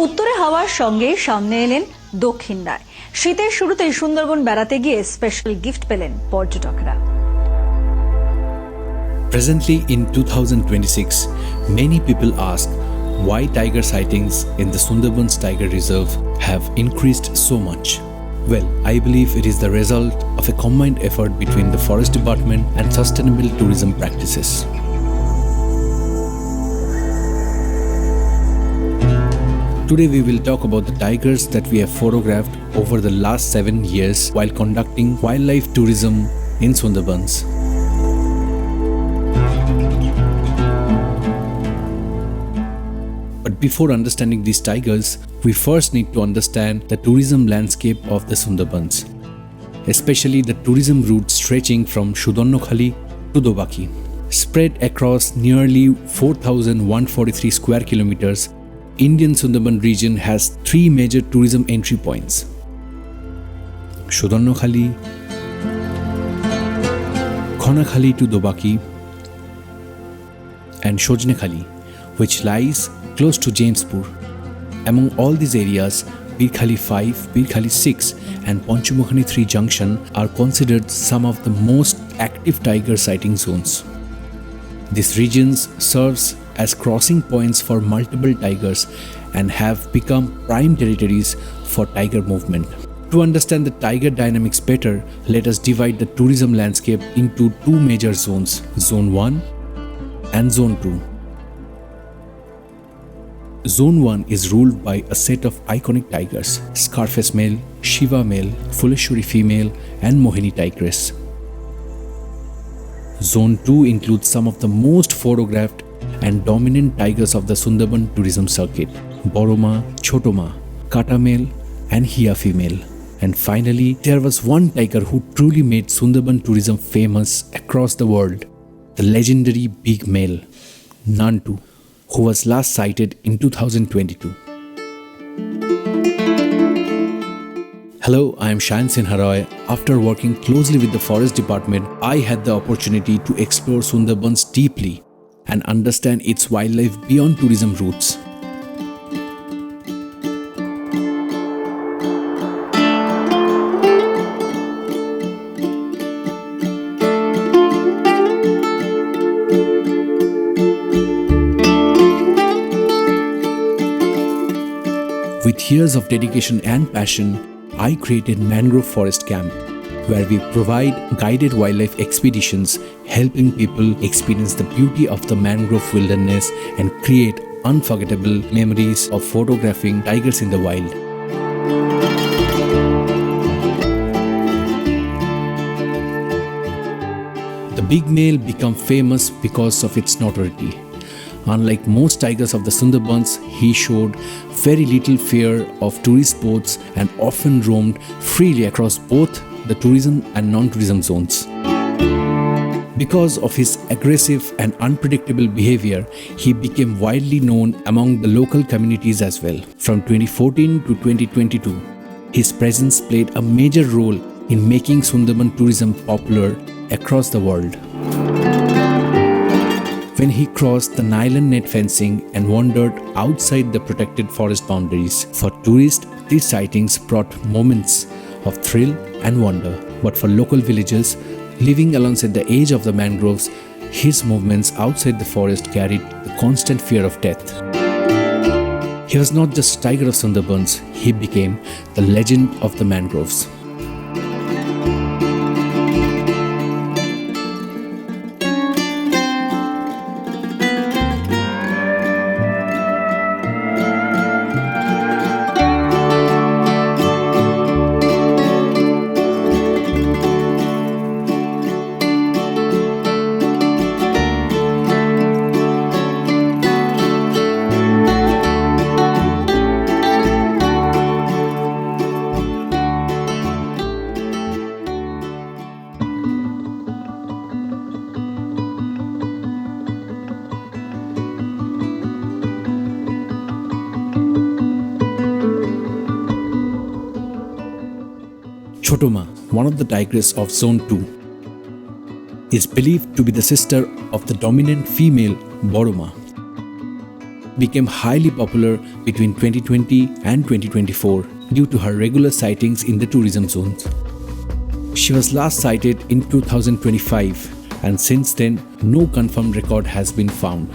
উত্তরে হাওয়ার সঙ্গে সামনে এলেন দক্ষিণায়। শীতের শুরুতেই সুন্দরবন বেড়াতে গিয়ে স্পেশাল গিফট পেলেন পর্যটকরা। Presently in 2026, many people ask why tiger sightings in the Sundarban Tiger Reserve have increased so much. Well, I believe it is the result of a combined effort between the Forest Department and sustainable tourism practices. Today we will talk about the tigers that we have photographed over the last 7 years while conducting wildlife tourism in Sundarbans. But before understanding these tigers, we first need to understand the tourism landscape of the Sundarbans, especially the tourism route stretching from Sudanyakhali to Dobanki. Spread across nearly 4,143 square kilometers, Indian Sundarban region has 3 major tourism entry points: Sudanyakhali, Khanakhali to Dobanki, and Sajnekhali, which lies close to Jamespur. Among all these areas, Pirkhali 5, Pirkhali 6 and Panchamukhani 3 junction are considered some of the most active tiger sighting zones. These regions serves as crossing points for multiple tigers and have become prime territories for tiger movement. To understand the tiger dynamics better, let us divide the tourism landscape into 2 major zones, Zone 1 and Zone 2. Zone 1 is ruled by a set of iconic tigers: Scarface male, Shiva male, Fuleshwari female and Mohini tigress. Zone 2 includes some of the most photographed and dominant tigers of the Sundarban tourism circuit: Boro, Choto, Katamill and Hiya female. And finally, there was one tiger who truly made Sundarban tourism famous across the world: the legendary big male, Nantu, who was last sighted in 2022. Hello, I am Shayan Sinha Roy. After working closely with the Forest Department, I had the opportunity to explore Sundarbans deeply and understand its wildlife beyond tourism routes. With years of dedication and passion, I created Mangrove Forest Camp, where we provide guided wildlife expeditions, helping people experience the beauty of the mangrove wilderness and create unforgettable memories of photographing tigers in the wild. The big male became famous because of its notoriety. Unlike most tigers of the Sundarbans, he showed very little fear of tourist boats and often roamed freely across both the tourism and non-tourism zones. Because of his aggressive and unpredictable behavior, he became widely known among the local communities as well. From 2014 to 2022, his presence played a major role in making Sundarban tourism popular across the world. When he crossed the nylon net fencing and wandered outside the protected forest boundaries, for tourists, these sightings brought moments of thrill and wonder. But for local villagers living alongside the edge of the mangroves, his movements outside the forest carried the constant fear of death. He was not just tiger of Sundarbans, he became the legend of the mangroves. Choto, one of the tigresses of Zone 2, is believed to be the sister of the dominant female Boro. became highly popular between 2020 and 2024 due to her regular sightings in the tourism zones. She was last sighted in 2025, and since then, no confirmed record has been found.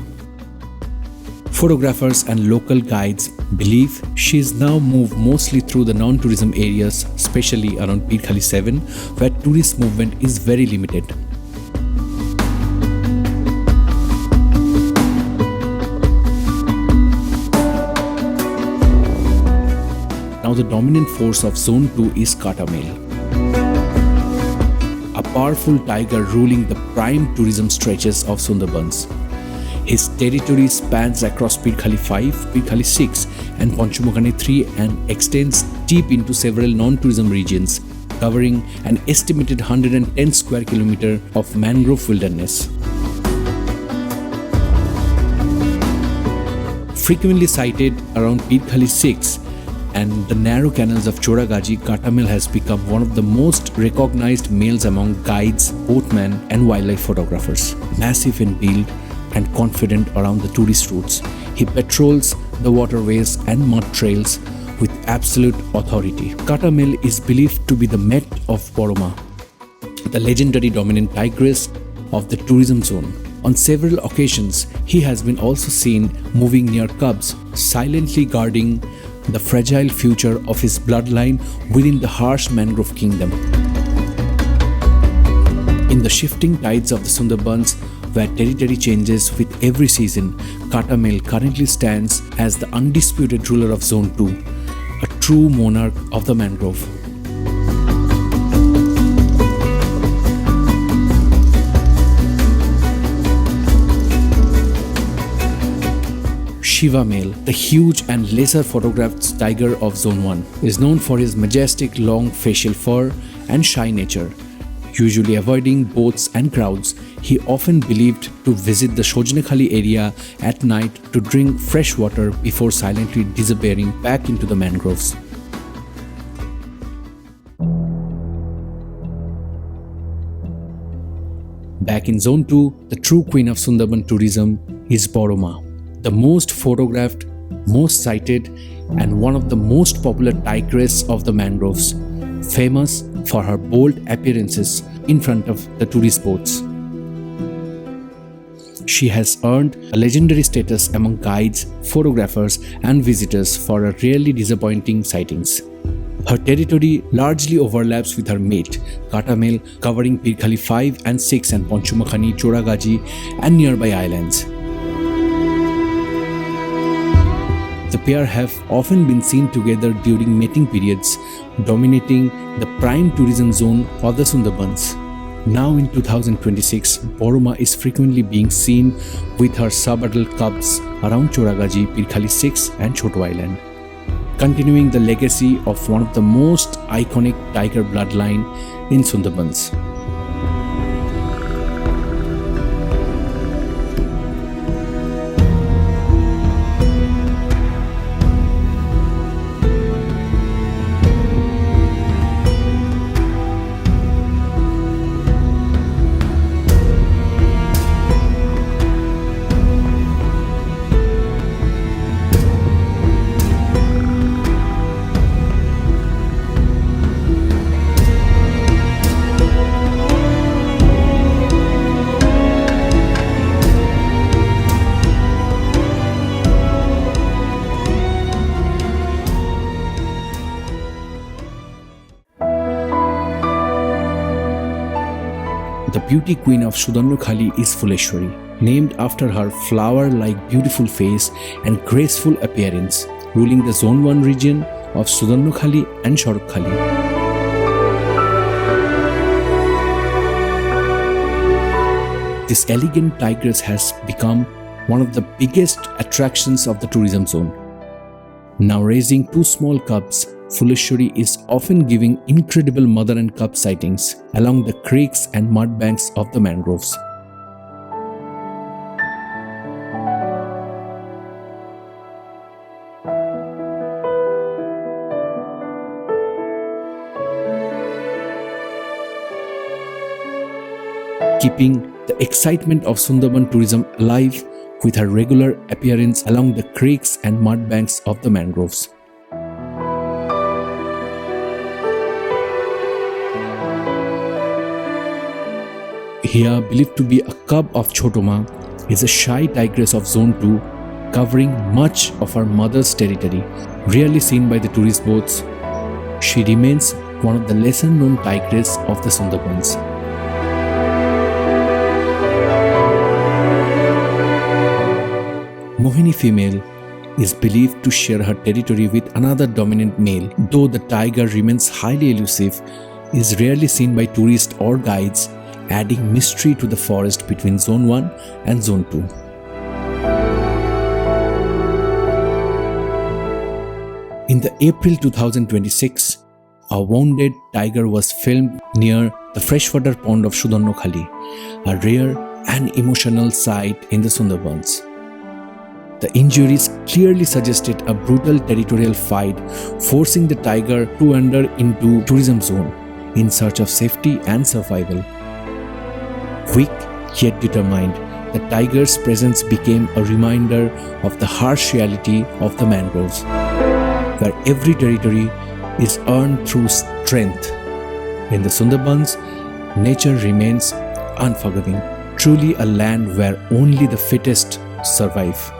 Photographers and local guides believe she is now moved mostly through the non-tourism areas, especially around Pirkhali 7, where tourist movement is very limited. Now the dominant force of Zone 2 is Katamill, a powerful tiger ruling the prime tourism stretches of Sundarbans. His territory spans across Pirkhali 5, Pirkhali 6 and Panchamukhani 3 and extends deep into several non-tourism regions, covering an estimated 110 square kilometer of mangrove wilderness. Frequently sighted around Pirkhali 6 and the narrow canals of Choragaji, Katamill has become one of the most recognized males among guides, boatmen and wildlife photographers. Massive in build and confident around the tourist routes, he patrols the waterways and mud trails with absolute authority. Katamill is believed to be the Met of Boro, the legendary dominant tigress of the tourism zone. On several occasions, he has been also seen moving near cubs, silently guarding the fragile future of his bloodline within the harsh mangrove kingdom. In the shifting tides of the Sundarbans, where territory changes with every season, Katamill currently stands as the undisputed ruler of Zone 2, a true monarch of the mangrove. Shiva male, the huge and lesser photographed tiger of Zone 1, is known for his majestic long facial fur and shy nature. Usually avoiding boats and crowds, he often believed to visit the Sajnekhali area at night to drink fresh water before silently disappearing back into the mangroves. Back in Zone 2, the true queen of Sundarban tourism is Boro, the most photographed, most sighted, and one of the most popular tigresses of the mangroves, famous for her bold appearances in front of the tourist boats. She has earned a legendary status among guides, photographers, and visitors for her rarely disappointing sightings. Her territory largely overlaps with her mate, Katamill, covering Pirkhali 5 and 6 and Panchamukhani, Choragaji, and nearby islands. The pair have often been seen together during mating periods, dominating the prime tourism zone of the Sundarbans. Now in 2026, Boro is frequently being seen with her sub-adult cubs around Choragaji, Pirkhali 6 and Choto Island, continuing the legacy of one of the most iconic tiger bloodline in Sundarbans. The beauty queen of Sudanyakhali is Fuleshwari, named after her flower-like beautiful face and graceful appearance, ruling the Zone 1 region of Sudanyakhali and Shorokhali. This elegant tigress has become one of the biggest attractions of the tourism zone. Now raising two small cubs, Fuleshwari is often giving incredible mother and cub sightings along the creeks and mud banks of the mangroves. Keeping the excitement of Sundarban tourism alive with her regular appearance along the creeks and mud banks of the mangroves. Here, believed to be a cub of Choto is a shy tigress of Zone 2, covering much of her mother's territory. Rarely seen by the tourist boats, she remains one of the lesser-known tigresses of the Sundarbans. Mohini female is believed to share her territory with another dominant male, though the tiger remains highly elusive, is rarely seen by tourists or guides, adding mystery to the forest between Zone 1 and Zone 2. In the April 2026, a wounded tiger was filmed near the freshwater pond of Sudanyakhali, a rare and emotional sight in the Sundarbans. The injuries clearly suggested a brutal territorial fight, forcing the tiger to wander into tourism zone in search of safety and survival. Weak yet determined, the tiger's presence became a reminder of the harsh reality of the mangroves, where every territory is earned through strength. In the Sundarbans, nature remains unforgiving, truly a land where only the fittest survive.